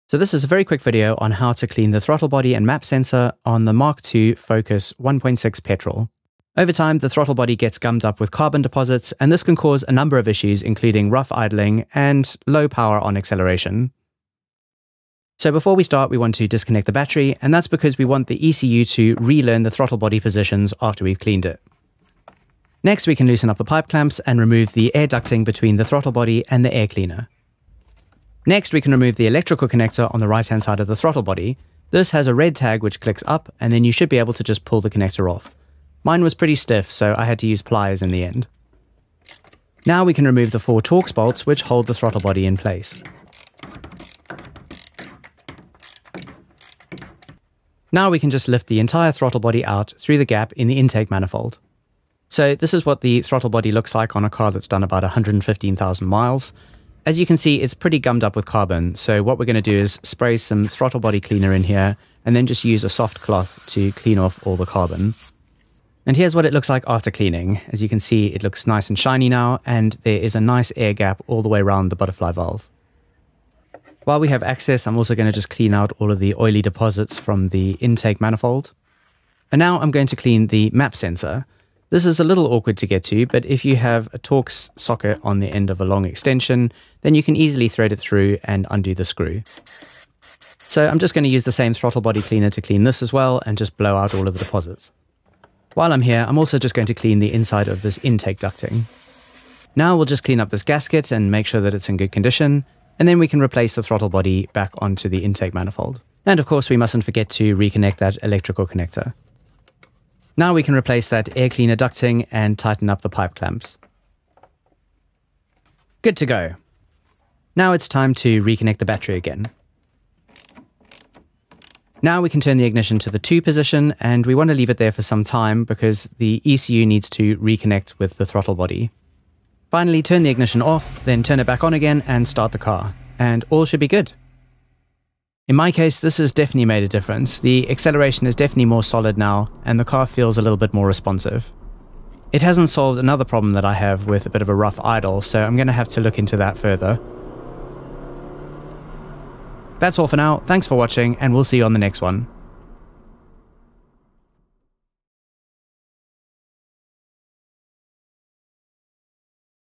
So this is a very quick video on how to clean the throttle body and map sensor on the Mark II Focus 1.6 petrol. Over time, the throttle body gets gummed up with carbon deposits, and this can cause a number of issues, including rough idling and low power on acceleration. So before we start, we want to disconnect the battery, and that's because we want the ECU to relearn the throttle body positions after we've cleaned it. Next, we can loosen up the pipe clamps and remove the air ducting between the throttle body and the air cleaner. Next, we can remove the electrical connector on the right-hand side of the throttle body. This has a red tag which clicks up, and then you should be able to just pull the connector off. Mine was pretty stiff, so I had to use pliers in the end. Now we can remove the 4 Torx bolts which hold the throttle body in place. Now we can just lift the entire throttle body out through the gap in the intake manifold. So this is what the throttle body looks like on a car that's done about 115,000 miles. As you can see, it's pretty gummed up with carbon, so what we're going to do is spray some throttle body cleaner in here and then just use a soft cloth to clean off all the carbon. And here's what it looks like after cleaning. As you can see, it looks nice and shiny now, and there is a nice air gap all the way around the butterfly valve. While we have access, I'm also going to just clean out all of the oily deposits from the intake manifold. And now I'm going to clean the map sensor. This is a little awkward to get to, but if you have a Torx socket on the end of a long extension, then you can easily thread it through and undo the screw. So I'm just going to use the same throttle body cleaner to clean this as well and just blow out all of the deposits. While I'm here, I'm also just going to clean the inside of this intake ducting. Now we'll just clean up this gasket and make sure that it's in good condition, and then we can replace the throttle body back onto the intake manifold. And of course, we mustn't forget to reconnect that electrical connector. Now we can replace that air cleaner ducting and tighten up the pipe clamps. Good to go. Now it's time to reconnect the battery again. Now we can turn the ignition to the 2 position, and we want to leave it there for some time because the ECU needs to reconnect with the throttle body. Finally, turn the ignition off, then turn it back on again and start the car, and all should be good. In my case, this has definitely made a difference. The acceleration is definitely more solid now, and the car feels a little bit more responsive. It hasn't solved another problem that I have with a bit of a rough idle, so I'm going to have to look into that further. That's all for now. Thanks for watching, and we'll see you on the next one.